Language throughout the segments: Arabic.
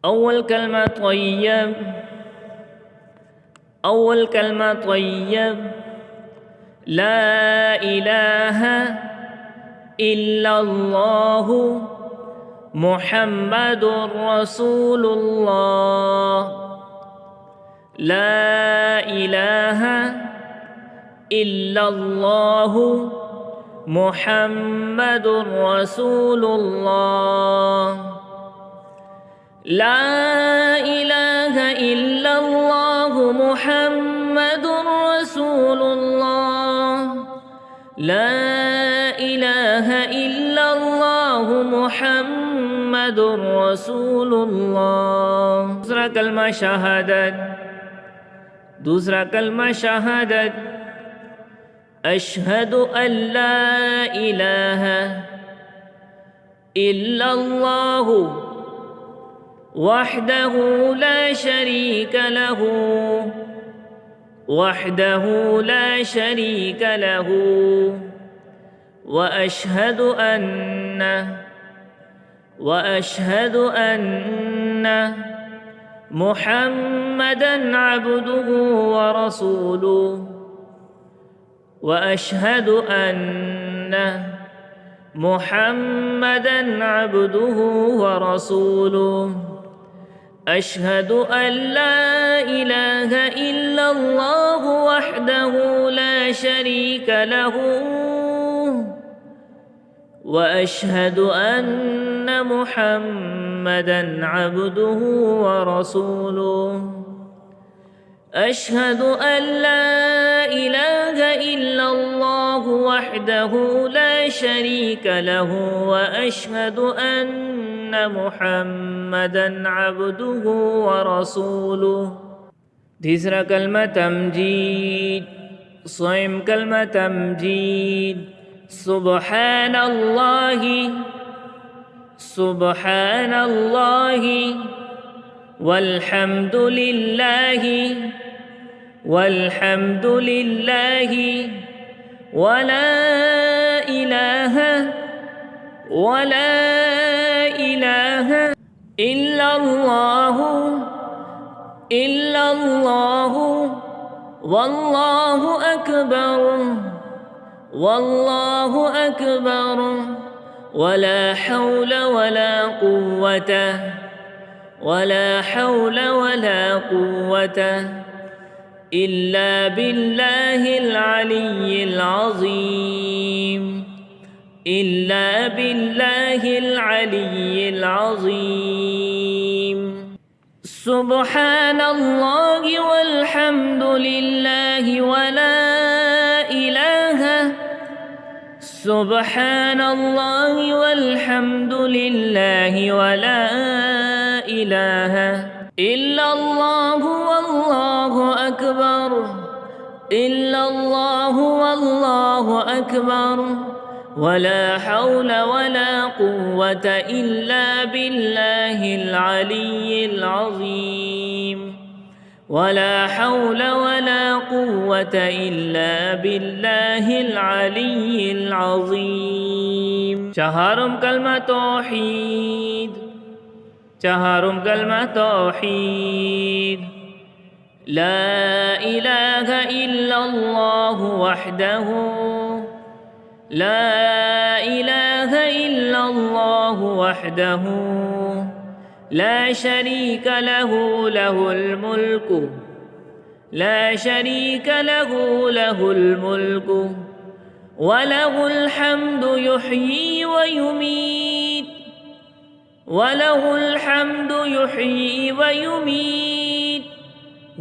أول كلمة طيب. أول كلمة طيب. لا إله إلا الله محمد رسول الله. لا إله إلا الله محمد رسول الله. لا إله إلا الله محمد رسول الله. لا إله إلا الله محمد رسول الله. दूसरा कलमा शहादत। दूसरा कलमा शहादत। अशहदु अल्ला इलाहा इल्लल्लाहु वहदहु ला शरीक लहु वहदहु ला शरीक लहु وأشهد أن محمدا عبده ورسوله. وأشهد أن محمدا عبده ورسوله. أشهد أن لا إله إلا الله وحده لا شريك له وأشهد أن محمدا عبده ورسوله. أشهد أن لا إله إلا الله وحده لا شريك له وأشهد أن محمدا عبده ورسوله. तीसरा कलमा तमजीद। स्वयं कलमा तमजीद। सुबहान अल्लाहि सुबहान अल्लाहि वल्हम्दु लिल्लाहि वल्हम्दु लिल्लाहि वला इलाहा इल्लल्लाहु इल्लल्लाहु वल्लाहु अकबर वल्लाहु अकबर वला हौल वला क़ुव्वत इल्ला बिल्लाहिल अलिय्यिल अज़ीम इल्ला बिल्लाहिल अलिय्यिल अज़ीम। सुब्हानल्लाहि वल्हम्दुलिल्लाहि वला इलाहा सुब्हानल्लाहि वल्हम्दुलिल्लाहि वला इलाहा इल्लल्लाहु वल्लाहु अकबर इल्लल्लाहु वल्लाहु अकबर वला हौल वला क़ुव्वत इल्ला बिल्लाहिल अलिय्यिल अज़ीम वला हौल वला क़ुव्वत इल्ला बिल्लाहिल अलिय्यिल अज़ीम। चहारुम कलमा तौहीद। चहारुम कलमा तौहीद। ला इलाहा इल्लल्लाहु वहदहु ला इलाहा इल्लल्लाहु वहदहु ला शरीक लहु लहुल मुल्कु ला शरीक लहु लहुल मुल्कु वलहुल हम्दु युह्यी व युमीत वलहुल हम्दु युह्यी व युमीत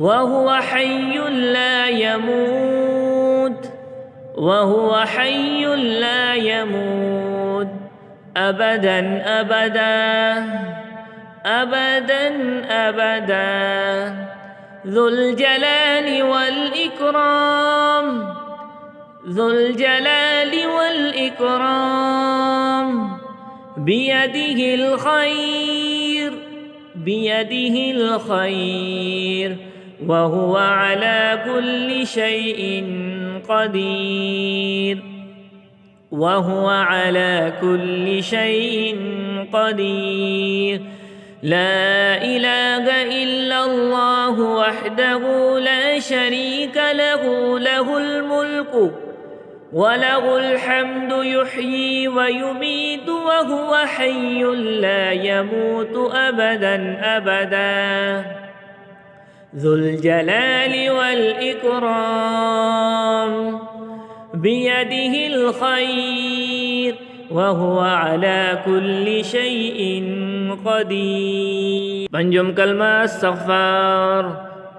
वहुव हय्युन ला यमूत वहुव हय्युन ला यमूत अबदन अबदा أبدا أبدا ذو الجلال والإكرام ذو الجلال والإكرام بيده الخير بيده الخير وهو على كل شيء قدير وهو على كل شيء قدير لا إله إلا الله وحده لا شريك له، له الملك وله الحمد يحيي ويميت وهو حي لا يموت أبدا أبدا، ذو الجلال والإكرام. بيده الخير وهو على كل شيء قدير. Panjum kalma astaghfar,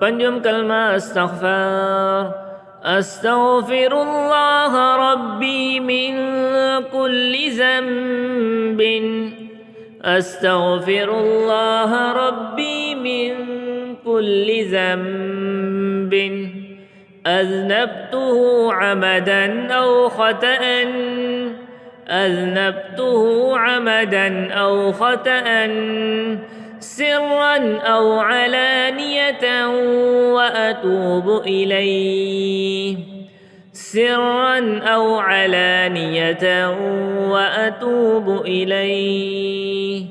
panjum kalma astaghfar. أستغفر الله ربي من كل ذنب، أستغفر الله ربي من كل ذنب أذنبته عمدا أو خطأ، أذنبته عمدا أو خطأ سرا أو علانية وأتوب إليه، سرا أو علانية وأتوب إليه.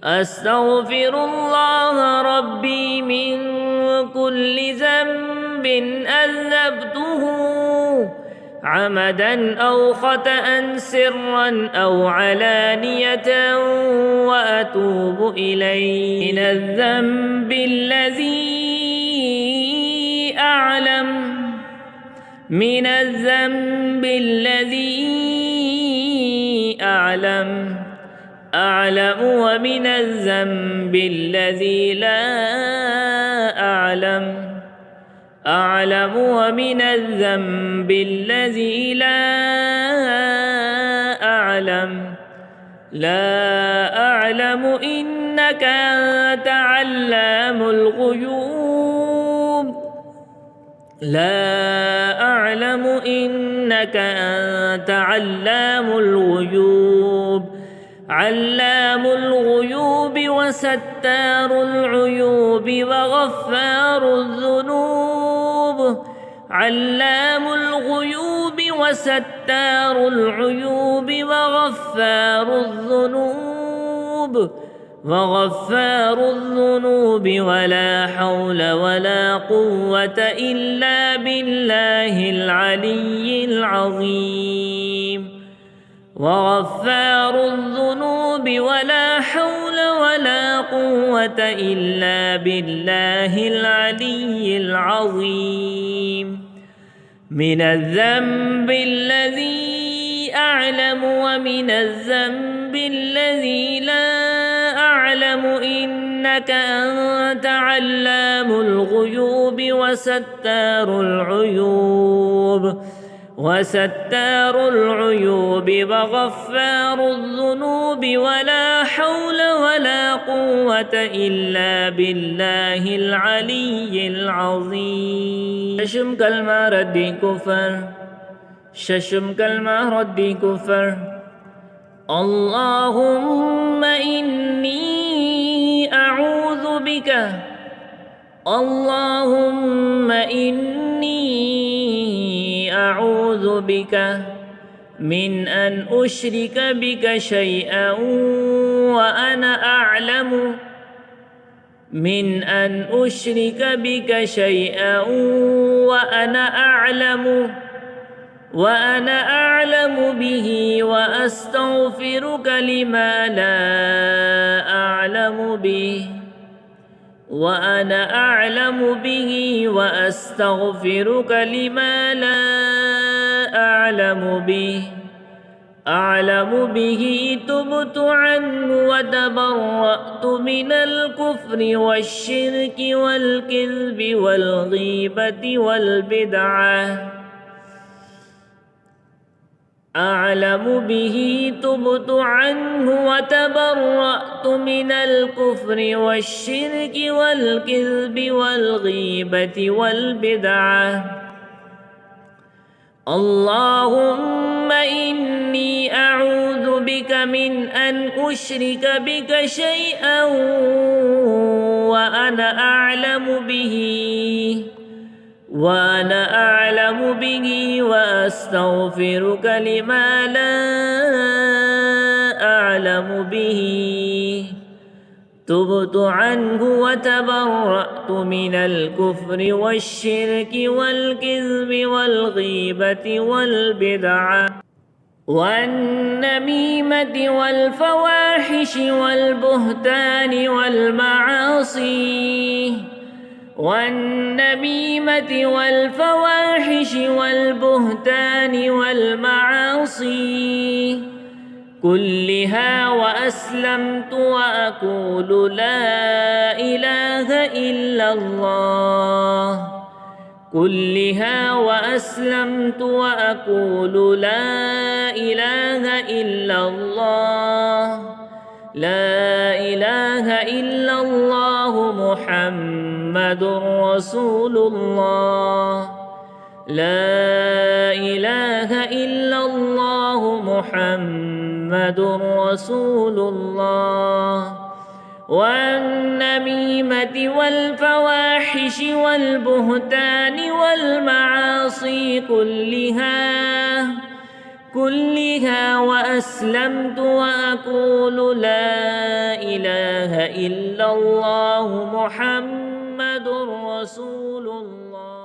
أستغفر الله ربي من كل ذنب أذنبته عمدا أو خطأ سرا أو علانية وأتوب إليه. من الذنب الذي أعلم، من الذنب الذي أعلم ومن الذنب الذي لا أعلم، أعلم ومن الذنب الذي لا أعلم، لا أعلم إنك أنت علام الغيوب، لا أعلم إنك أنت علام الغيوب، علام الغيوب وستار العيوب وغفار الذنوب، علام الغيوب وستار العيوب وغفار الذنوب، وغفار الذنوب ولا حول ولا قوة إلا بالله العلي العظيم، وغفار الذنوب ولا حول ولا قوة إلا بالله العلي العظيم. من الذنب الذي أعلم ومن الذنب الذي لا أعلم إنك أنت علام الغيوب وستار العيوب، وستار العيوب وغفار الذنوب ولا حول ولا قوة إلا بالله العلي العظيم. ششم كلمة ردي كفر، ششم كلمة ردي كفر. اللهم إني أعوذ بك، اللهم إني أعوذ بك من أن أشرك بك شيئا وأنا أعلم، من أن أشرك بك شيئا وأنا أعلم به، وأستغفرك لما لا أعلم به، وأنا أعلم به وأستغفرك لما لا أعلم به، أعلم به تبت عنه وتبرأت من الكفر والشرك والكذب والغيبة والبدعة، أعلم به تبت عنه وتبرأت من الكفر والشرك والكذب والغيبة والبدعة. اللهم إني أعوذ بك من أن أشرك بك شيئا وأنا أعلم به وأستغفرك لما لا أعلم به، تبت عنه وتبرأت من الكفر والشرك والكذب والغيبة والبدعة والنميمة والفواحش والبهتان والمعاصي كلها وأسلمت وأقول لا إله إلا الله كلها وأسلمت وأقول لا إله إلا الله لا إله إلا الله محمد رسول الله لا إله إلا الله محمد رسول الله والنميمة والفواحش والبهتان والمعاصي كلها وأسلمت وأقول لا إله إلا الله محمد رسول الله.